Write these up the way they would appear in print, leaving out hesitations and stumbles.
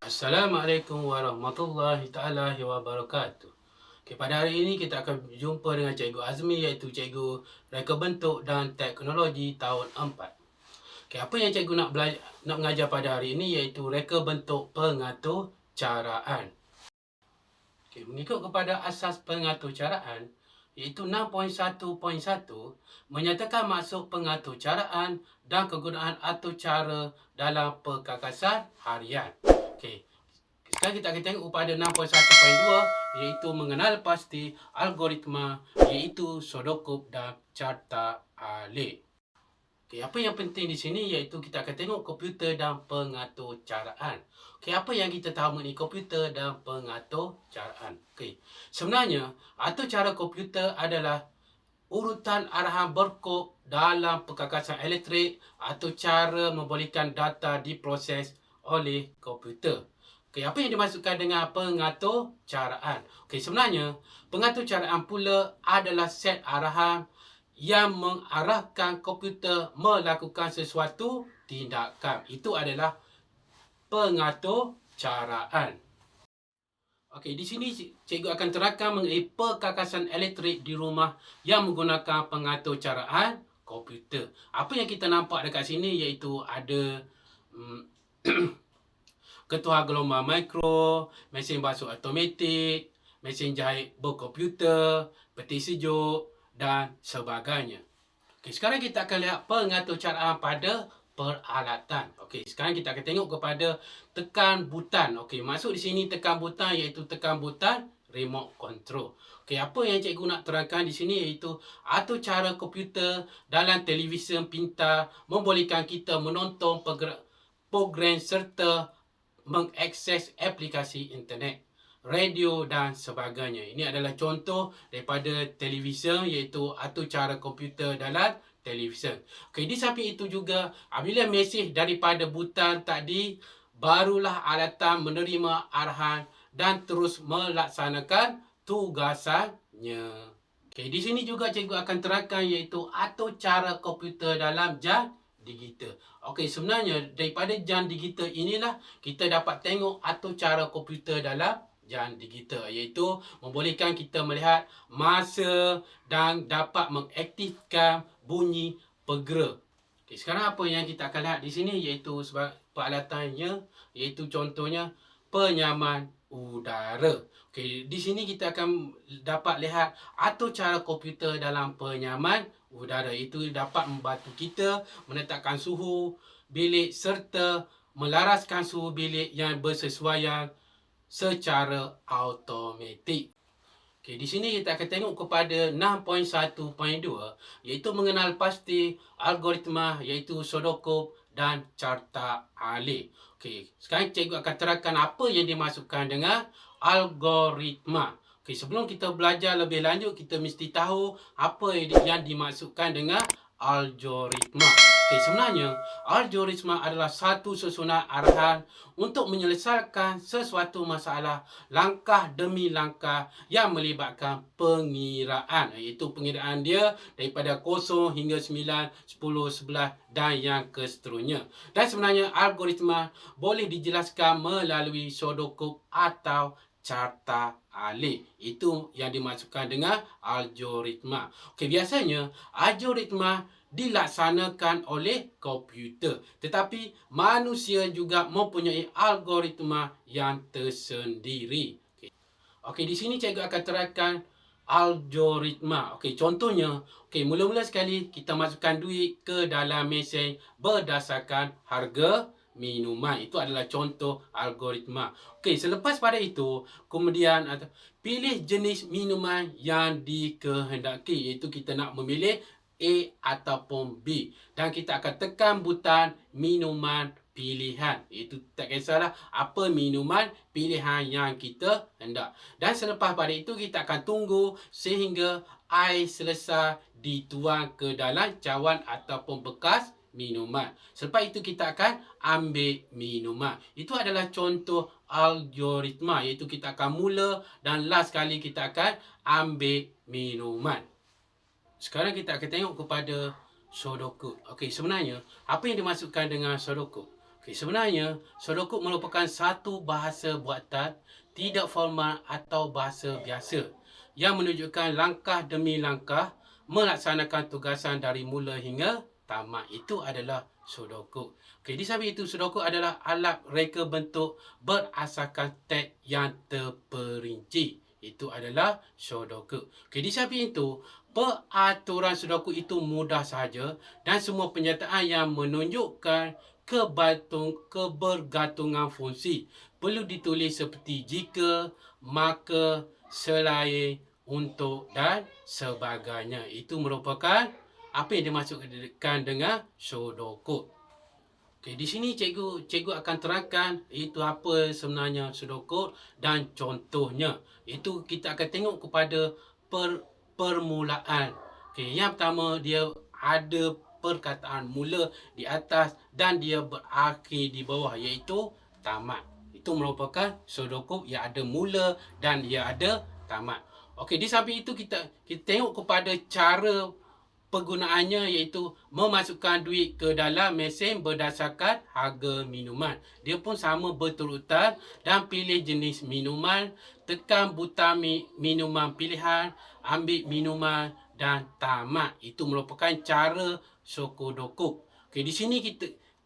Assalamualaikum warahmatullahi taala wabarakatuh. Okay, pada hari ini kita akan berjumpa dengan Cikgu Azmi, iaitu Cikgu Reka Bentuk dan Teknologi tahun 4. Okay, apa yang cikgu nak mengajar pada hari ini iaitu reka bentuk pengatur caraan. Okay, mengikut kepada asas pengatur caraan iaitu 6.1.1 menyatakan maksud pengatur caraan dan kegunaan atur cara dalam perkakasan harian. Okay. Sekarang kita akan tengok pada 6.1.2 iaitu mengenal pasti algoritma iaitu Sudoku dan carta alik. Okay, apa yang penting di sini iaitu kita akan tengok komputer dan pengatur caraan. Okay, apa yang kita tahu mengenai komputer dan pengatur caraan? Okay, sebenarnya atur cara komputer adalah urutan arahan berkod dalam perkakasan elektrik atau cara membolehkan data diproses oleh komputer. Okay, apa yang dimaksudkan dengan pengatur caraan? Okay, sebenarnya pengatur caraan pula adalah set arahan yang mengarahkan komputer melakukan sesuatu tindakan. Itu adalah pengatur caraan. Okey, di sini cikgu akan terangkan mengenai perkakasan elektrik di rumah yang menggunakan pengatur caraan komputer. Apa yang kita nampak dekat sini iaitu ada ketua gelombang mikro, mesin basuh automatik, mesin jahit berkomputer, peti sejuk dan sebagainya. Okey, sekarang kita akan lihat pengatur caraan pada peralatan. Okey, sekarang kita akan tengok kepada tekan butang. Okey, maksud di sini tekan butang iaitu tekan butang remote control. Okey, apa yang cikgu nak terangkan di sini iaitu atur cara komputer dalam televisyen pintar membolehkan kita menonton program serta mengakses aplikasi internet, radio dan sebagainya. Ini adalah contoh daripada televisyen iaitu atur cara komputer dalam televisyen. Okey, di samping itu juga apabila mesej daripada butang tadi, barulah alatan menerima arahan dan terus melaksanakan tugasannya. Okey, di sini juga cikgu akan terangkan iaitu atur cara komputer dalam jam digital. Okey, sebenarnya daripada jam digital inilah kita dapat tengok atur cara komputer dalam jam digital, iaitu membolehkan kita melihat masa dan dapat mengaktifkan bunyi pegera. Okay, sekarang apa yang kita akan lihat di sini iaitu peralatannya, iaitu contohnya penyaman udara. Okay, di sini kita akan dapat lihat atur cara komputer dalam penyaman udara. Itu dapat membantu kita menetapkan suhu bilik serta melaraskan suhu bilik yang bersesuaian secara automatik. Okay, di sini kita akan tengok kepada 6.1.2 iaitu mengenal pasti algoritma iaitu Sudoku dan carta alik. Okay, sekarang cikgu akan terangkan apa yang dimaksudkan dengan algoritma. Okay, sebelum kita belajar lebih lanjut, kita mesti tahu apa yang dimaksudkan dengan algoritma. Okay, sebenarnya algoritma adalah satu susunan arahan untuk menyelesaikan sesuatu masalah langkah demi langkah yang melibatkan pengiraan, iaitu pengiraan dia daripada 0 hingga 9, 10, 11 dan yang seterusnya. Dan sebenarnya algoritma boleh dijelaskan melalui Sudoku atau carta alik. Itu yang dimaksudkan dengan algoritma. Okey, biasanya algoritma dilaksanakan oleh komputer, tetapi manusia juga mempunyai algoritma yang tersendiri. Okey, di sini cikgu akan terangkan algoritma. Okey, contohnya, okey, mula-mula sekali kita masukkan duit ke dalam mesin berdasarkan harga minuman. Itu adalah contoh algoritma. Okey, selepas pada itu, kemudian pilih jenis minuman yang dikehendaki, iaitu kita nak memilih A ataupun B. Dan kita akan tekan butang minuman pilihan. Itu tak kisahlah apa minuman pilihan yang kita hendak. Dan selepas pada itu kita akan tunggu sehingga air selesai dituang ke dalam cawan ataupun bekas minuman. Selepas itu kita akan ambil minuman. Itu adalah contoh algoritma, iaitu kita akan mula dan last kali kita akan ambil minuman. Sekarang kita akan tengok kepada Sudoku. Okey, sebenarnya apa yang dimaksudkan dengan Sudoku? Okey, sebenarnya Sudoku merupakan satu bahasa buatan tidak formal atau bahasa biasa yang menunjukkan langkah demi langkah melaksanakan tugasan dari mula hingga tamat. Itu adalah Sudoku. Okey, di samping itu Sudoku adalah alat reka bentuk berasaskan teks yang terperinci. Itu adalah Sudoku. Okey, di samping itu peraturan Sudoku itu mudah sahaja dan semua penyataan yang menunjukkan kebergantungan fungsi perlu ditulis seperti jika, maka, selain, untuk dan sebagainya. Itu merupakan apa yang dimaksudkan dengan Sudoku. Okey, di sini cikgu akan terangkan itu apa sebenarnya Sudoku dan contohnya. Itu kita akan tengok kepada permulaan. Okey, yang pertama dia ada perkataan mula di atas dan dia berakhir di bawah, iaitu tamat. Itu merupakan Sudoku yang ada mula dan dia ada tamat. Okey, di samping itu kita tengok kepada cara penggunaannya, iaitu memasukkan duit ke dalam mesin berdasarkan harga minuman. Dia pun sama berurutan dan pilih jenis minuman, tekan butang minuman pilihan, ambil minuman dan tamat. Itu merupakan cara Sudoku. Okey, di sini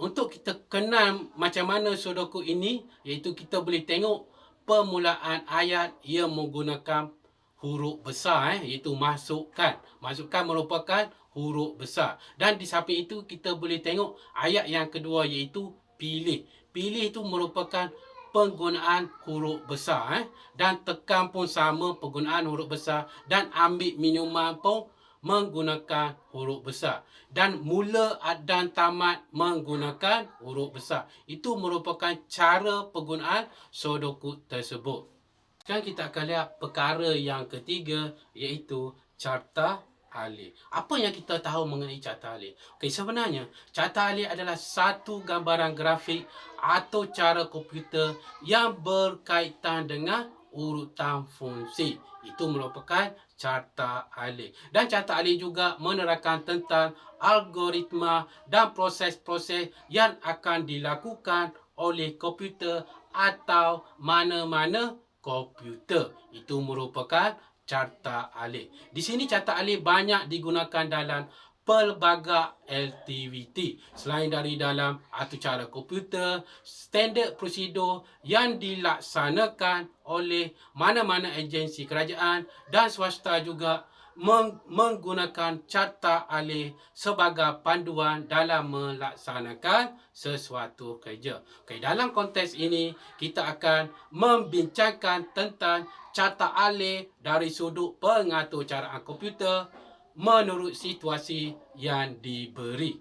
untuk kita kenal macam mana Sudoku ini, iaitu kita boleh tengok permulaan ayat yang menggunakan huruf besar, iaitu masukkan. Masukkan merupakan huruf besar. Dan di samping itu kita boleh tengok ayat yang kedua, iaitu pilih. Pilih itu merupakan penggunaan huruf besar. Dan tekan pun sama penggunaan huruf besar. Dan ambil minuman pun menggunakan huruf besar. Dan mula dan tamat menggunakan huruf besar. Itu merupakan cara penggunaan Sudoku tersebut. Sekarang kita akan lihat perkara yang ketiga, iaitu carta alih. Apa yang kita tahu mengenai carta alih? Okey, sebenarnya carta alih adalah satu gambaran grafik atau cara komputer yang berkaitan dengan urutan fungsi. Itu merupakan carta alih. Dan carta alih juga menerangkan tentang algoritma dan proses-proses yang akan dilakukan oleh komputer atau mana-mana komputer. Itu merupakan carta alih. Di sini carta alih banyak digunakan dalam pelbagai aktiviti. Selain dari dalam atur cara komputer, standard prosedur yang dilaksanakan oleh mana-mana agensi kerajaan dan swasta juga menggunakan carta alih sebagai panduan dalam melaksanakan sesuatu kerja. Okay, dalam konteks ini, kita akan membincangkan tentang carta alih dari sudut pengatur caraan komputer menurut situasi yang diberi.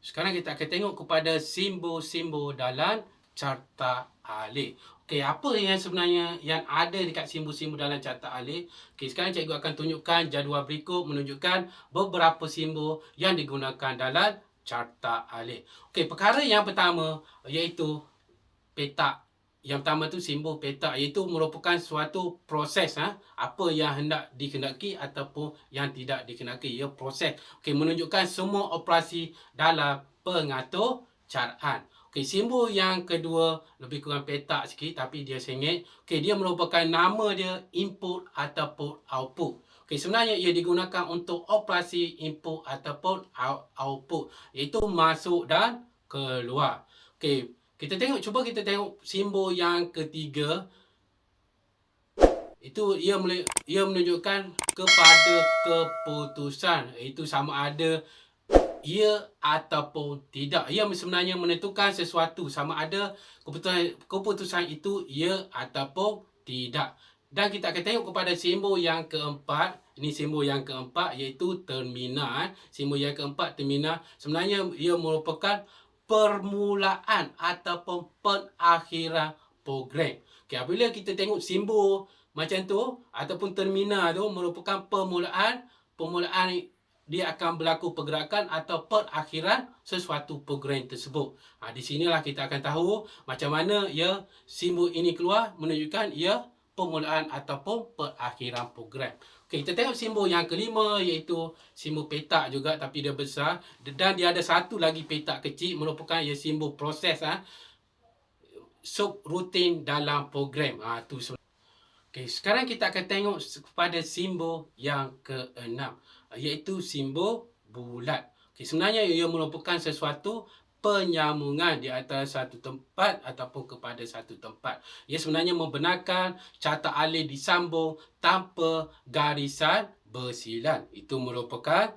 Sekarang kita akan tengok kepada simbol-simbol dalam carta alih. Okey, apa yang sebenarnya yang ada dekat simbol-simbol dalam carta alih? Okey, sekarang cikgu akan tunjukkan jadual berikut menunjukkan beberapa simbol yang digunakan dalam carta alih. Okey, perkara yang pertama iaitu petak. Yang pertama tu simbol petak, iaitu merupakan suatu proses apa yang hendak dikendaki ataupun yang tidak dikendaki. Ia proses. Okey, menunjukkan semua operasi dalam pengatur caraan. Okey, simbol yang kedua lebih kurang petak sikit tapi dia sengit. Okey, dia merupakan nama dia input ataupun output. Okey, sebenarnya ia digunakan untuk operasi input ataupun output, iaitu masuk dan keluar. Okey, cuba kita tengok simbol yang ketiga. Itu ia menunjukkan kepada keputusan, iaitu sama ada ya ataupun tidak. Ia sebenarnya menentukan sesuatu sama ada keputusan itu ya ataupun tidak. Dan kita akan tengok kepada simbol yang keempat, Ini simbol yang keempat iaitu termina. Simbol yang keempat termina sebenarnya ia merupakan permulaan ataupun penakhiran program. Okay, apabila kita tengok simbol macam tu ataupun termina tu merupakan permulaan dia akan berlaku pergerakan atau perakhiran sesuatu program tersebut. Di sinilah kita akan tahu macam mana ia simbol ini keluar menunjukkan ia permulaan ataupun perakhiran program. Okey, kita tengok simbol yang kelima iaitu simbol petak juga tapi dia besar dan dia ada satu lagi petak kecil merupakan ia simbol proses subrutin dalam program. Tu okey, sekarang kita akan tengok kepada simbol yang keenam iaitu simbol bulat. Okey, sebenarnya ia merupakan sesuatu penyambungan di antara satu tempat ataupun kepada satu tempat. Ia sebenarnya membenarkan carta alih disambung tanpa garisan bersilan. Itu merupakan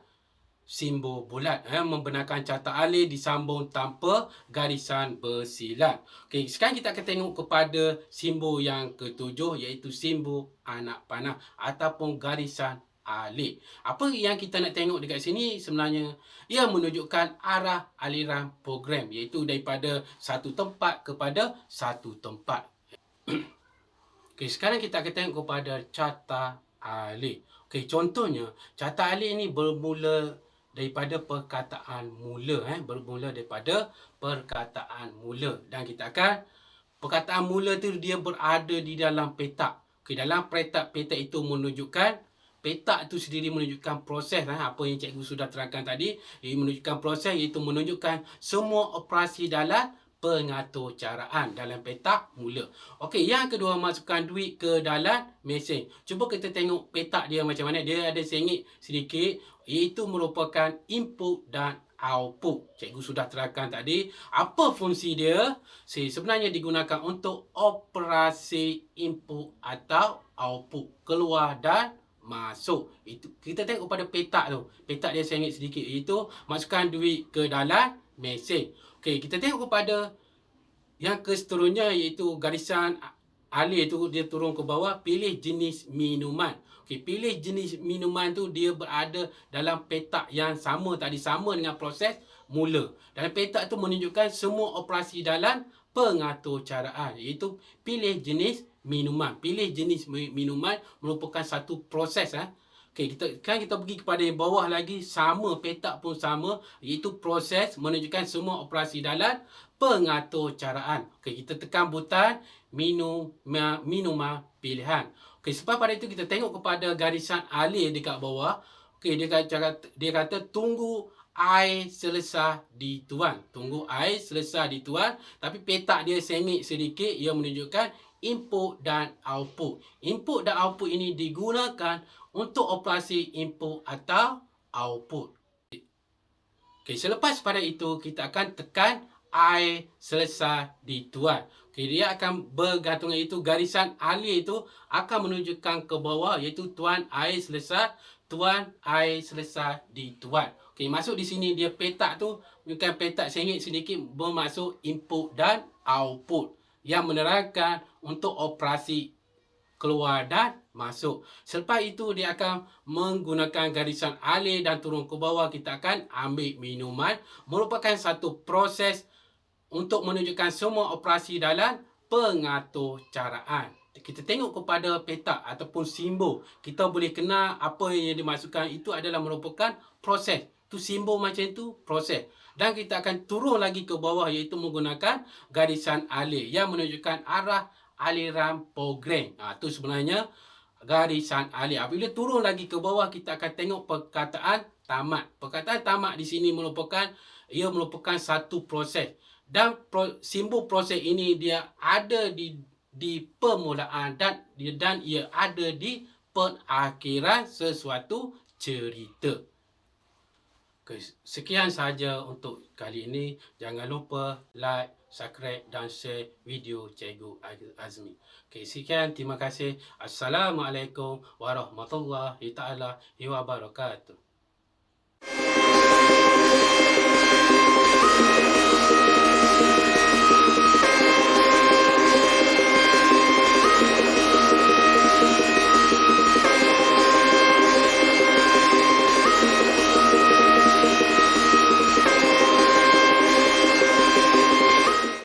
simbol bulat, membenarkan carta alih disambung tanpa garisan bersilan. Okey, sekarang kita akan tengok kepada simbol yang ketujuh iaitu simbol anak panah ataupun garisan alih. Apa yang kita nak tengok dekat sini sebenarnya ia menunjukkan arah aliran program iaitu daripada satu tempat kepada satu tempat. Okey, sekarang kita akan tengok kepada carta alih. Okey, contohnya carta alih ini bermula daripada perkataan mula, bermula daripada perkataan mula dan kita akan perkataan mula tu dia berada di dalam petak. Okey, dalam petak itu menunjukkan petak itu sendiri menunjukkan proses apa yang cikgu sudah terangkan tadi. Ia menunjukkan proses iaitu menunjukkan semua operasi dalam pengatur caraan dalam petak mula. Okey, yang kedua masukkan duit ke dalam mesin. Cuba kita tengok petak dia macam mana. Dia ada sengit sedikit iaitu merupakan input dan output. Cikgu sudah terangkan tadi apa fungsi dia. Sebenarnya digunakan untuk operasi input atau output, keluar dan masuk. Itu kita tengok pada petak tu. Petak dia sengit sedikit iaitu masukkan duit ke dalam mesin. Okey, kita tengok kepada yang seterusnya iaitu garisan alih tu dia turun ke bawah, pilih jenis minuman. Okey, pilih jenis minuman tu dia berada dalam petak yang sama tadi, sama dengan proses mula. Dalam petak tu menunjukkan semua operasi dalam pengatur caraan iaitu pilih jenis minuman. Pilih jenis minuman merupakan satu proses. Okey, kita pergi kepada yang bawah lagi, sama petak pun sama iaitu proses menunjukkan semua operasi dalam pengatur caraan. Okey, kita tekan butang minuman pilihan. Okey, sebab pada itu kita tengok kepada garisan alih dekat bawah. Okey, dia kata tunggu air selesai dituan. Tunggu air selesai dituan. Tapi petak dia sengit sedikit. Ia menunjukkan input dan output. Input dan output ini digunakan untuk operasi input atau output. Okey, selepas pada itu kita akan tekan air selesai dituan. Okay, dia akan bergantungan itu garisan alih itu akan menunjukkan ke bawah iaitu tuan air selesai dituan. Okey, masuk di sini dia petak tu bukan petak sengit sedikit bermaksud input dan output yang menerangkan untuk operasi keluar dan masuk. Selepas itu dia akan menggunakan garisan alih dan turun ke bawah kita akan ambil minuman merupakan satu proses untuk menunjukkan semua operasi dalam pengatur caraan. Kita tengok kepada petak ataupun simbol. Kita boleh kenal apa yang dimasukkan itu adalah merupakan proses. Tu simbol macam itu proses. Dan kita akan turun lagi ke bawah iaitu menggunakan garisan alih yang menunjukkan arah aliran program. Tu sebenarnya garisan alih. Apabila turun lagi ke bawah kita akan tengok perkataan tamat. Perkataan tamat di sini merupakan satu proses. Dan simbol proses ini dia ada di permulaan dan ia ada di perakhiran sesuatu cerita. Okay, sekian sahaja untuk kali ini. Jangan lupa like, subscribe dan share video Cikgu Azmi. Okay, sekian. Terima kasih. Assalamualaikum warahmatullahi taala wabarakatuh.